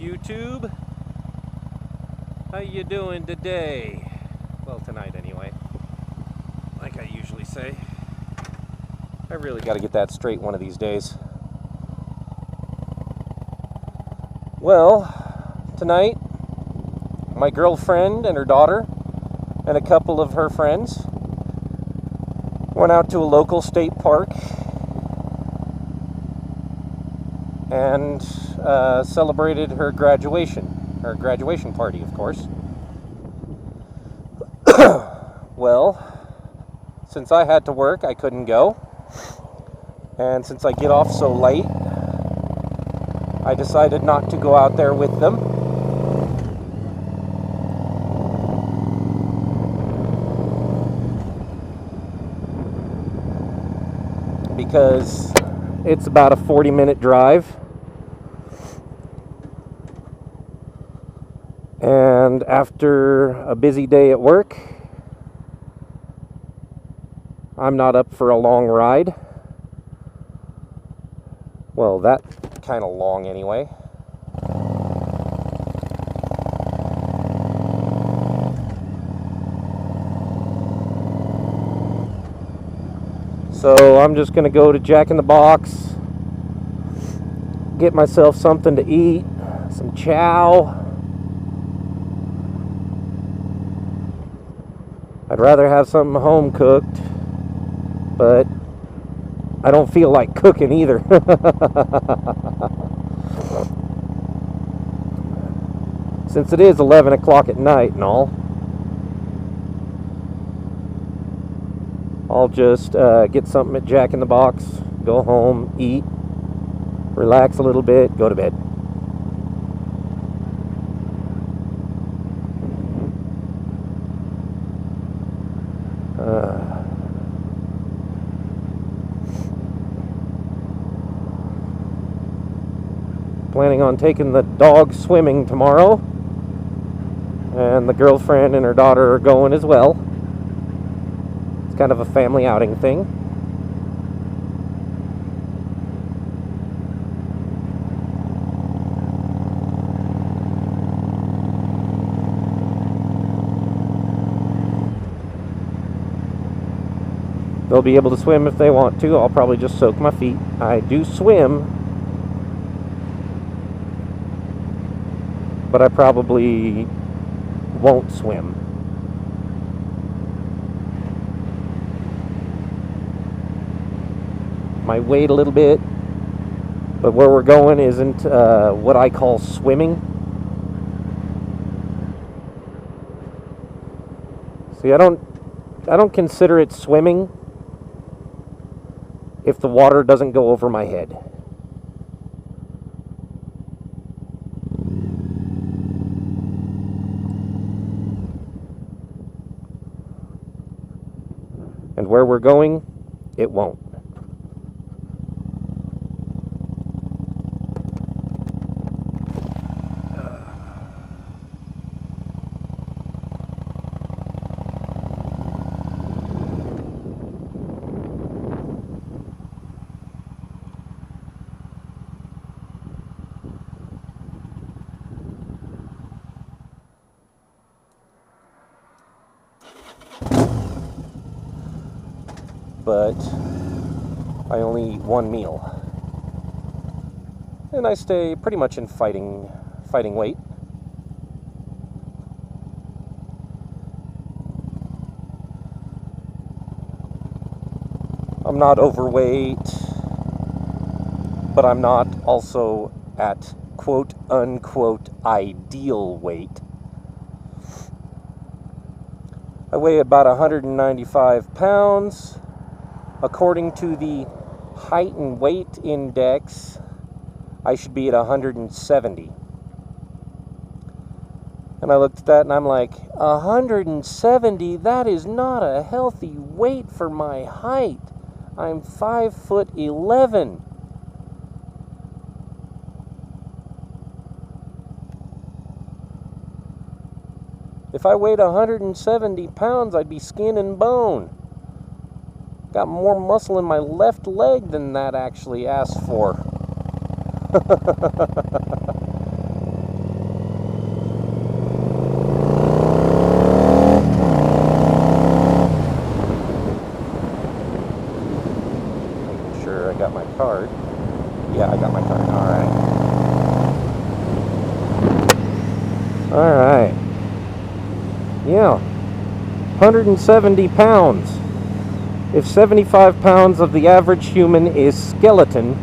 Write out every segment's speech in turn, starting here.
YouTube. How you doing today? Well, tonight anyway. Like I usually say. I really got to get that straight one of these days. Well, tonight, my girlfriend and her daughter and a couple of her friends went out to a local state park and celebrated her graduation party, of course. Well, since I had to work, I couldn't go. And since I get off so late, I decided not to go out there with them. Because it's about a 40-minute drive. And after a busy day at work, I'm not up for a long ride. Well, that kind of long anyway. So I'm just going to go to Jack in the Box, get myself something to eat, some chow. I'd rather have something home cooked, but I don't feel like cooking either. Since it is 11 o'clock at night and all, I'll just get something at Jack in the Box, go home, eat, relax a little bit, go to bed. Planning on taking the dog swimming tomorrow, and the girlfriend and her daughter are going as well. It's kind of a family outing thing. They'll be able to swim if they want to. I'll probably just soak my feet. I do swim, but I probably won't swim. Might wait a little bit, but where we're going isn't what I call swimming. See, I don't consider it swimming if the water doesn't go over my head. And where we're going, it won't. But I only eat one meal, and I stay pretty much in fighting weight. I'm not overweight, but I'm not also at quote unquote ideal weight. I weigh about 195 pounds. According to the height and weight index, I should be at 170. And I looked at that and I'm like, 170? That is not a healthy weight for my height. I'm 5'11". If I weighed 170 pounds, I'd be skin and bone. Got more muscle in my left leg than that actually asked for. sure I got my card. Yeah, I got my card. Alright. Yeah. 170 pounds. If 75 pounds of the average human is skeleton,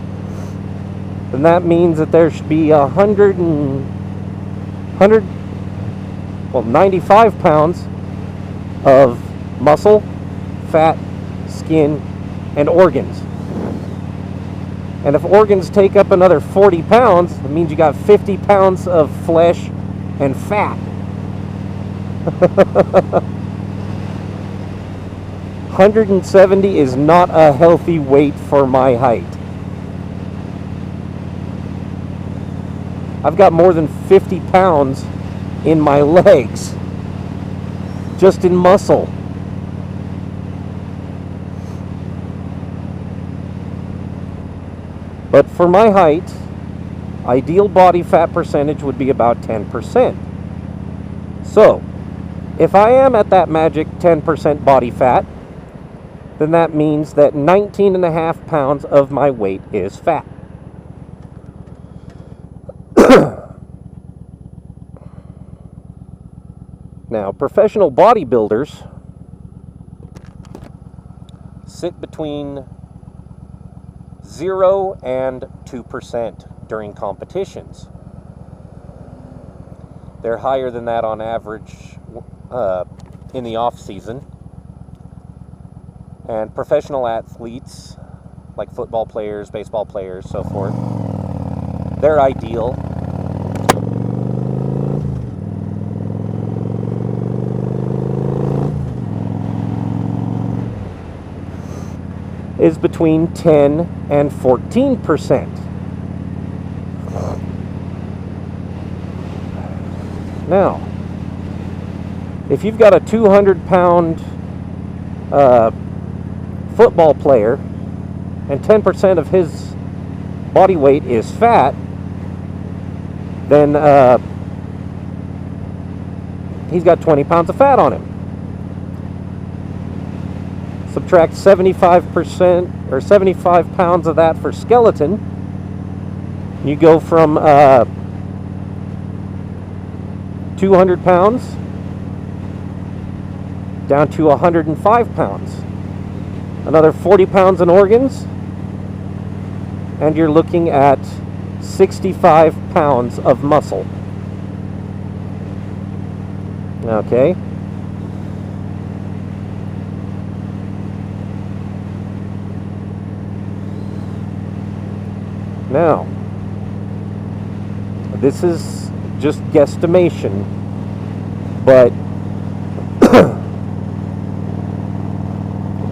then that means that there should be 95 pounds of muscle, fat, skin, and organs. And if organs take up another 40 pounds, it means you got 50 pounds of flesh and fat. 170 is not a healthy weight for my height. I've got more than 50 pounds in my legs, just in muscle. But for my height, ideal body fat percentage would be about 10%. So, if I am at that magic 10% body fat, then that means that 19.5 pounds of my weight is fat. Now, professional bodybuilders sit between 0 and 2% during competitions. They're higher than that on average in the off season. And professional athletes, like football players, baseball players, so forth, their ideal is between 10 and 14%. Now, if you've got a 200-pound football player and 10% of his body weight is fat, then he's got 20 pounds of fat on him. Subtract 75% or 75 pounds of that for skeleton. You go from 200 pounds down to 105 pounds. Another 40 pounds in organs, and you're looking at 65 pounds of muscle. Okay. Now, this is just guesstimation, but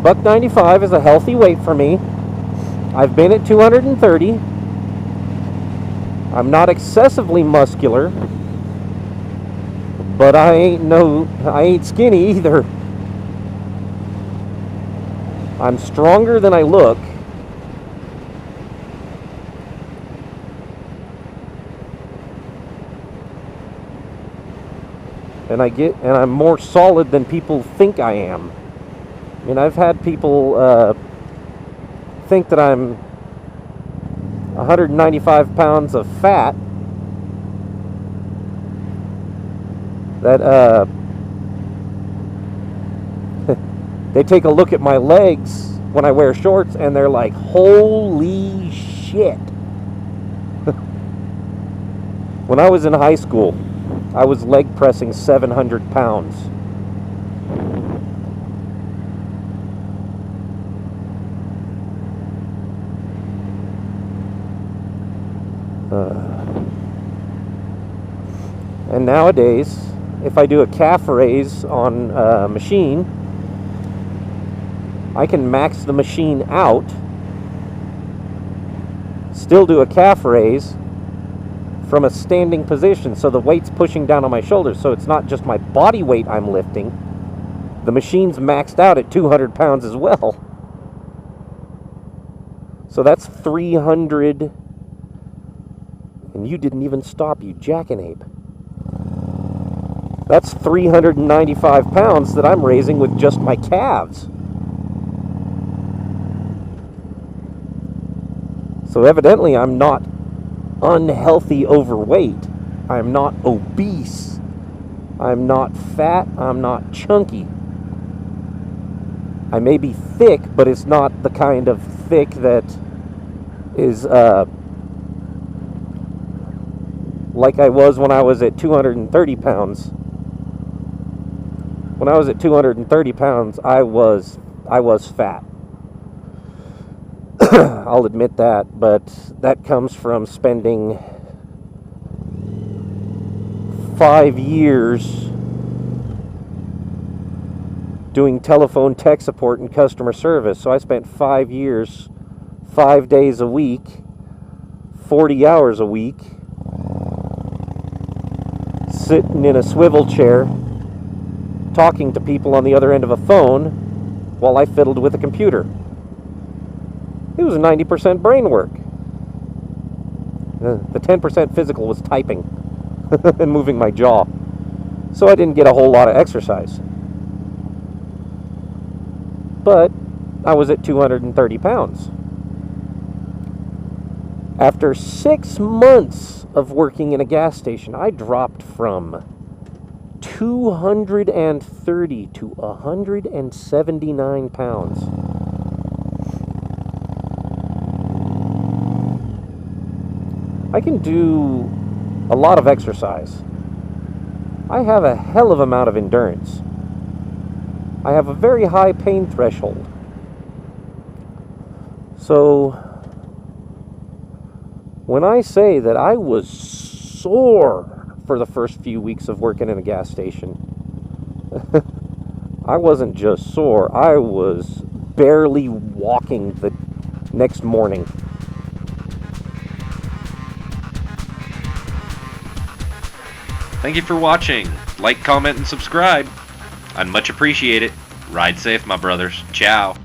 $195 is a healthy weight for me. I've been at 230. I'm not excessively muscular, but I ain't skinny either. I'm stronger than I look. And I'm more solid than people think I am. I mean, I've had people think that I'm 195 pounds of fat. That they take a look at my legs when I wear shorts and they're like, holy shit. When I was in high school, I was leg pressing 700 pounds. And nowadays, if I do a calf raise on a machine, I can max the machine out, still do a calf raise from a standing position, so the weight's pushing down on my shoulders, so it's not just my body weight I'm lifting. The machine's maxed out at 200 pounds as well. So that's 300, and you didn't even stop, you jackanape. That's 395 pounds that I'm raising with just my calves. So evidently I'm not unhealthy overweight. I'm not obese. I'm not fat. I'm not chunky. I may be thick, but it's not the kind of thick that is like I was when I was at 230 pounds. When I was at 230 pounds, I was fat. I'll admit that, but that comes from spending 5 years doing telephone tech support and customer service. So I spent 5 years, 5 days a week, 40 hours a week, sitting in a swivel chair, talking to people on the other end of a phone while I fiddled with a computer. It was 90% brain work. The 10% physical was typing and moving my jaw. So I didn't get a whole lot of exercise. But I was at 230 pounds. After 6 months of working in a gas station, I dropped from 230 to 179 pounds. I can do a lot of exercise. I have a hell of amount of endurance. I have a very high pain threshold. So, when I say that I was sore for the first few weeks of working in a gas station, I wasn't just sore, I was barely walking the next morning. Thank you for watching. Like, comment, and subscribe. I'd much appreciate it. Ride safe, my brothers. Ciao.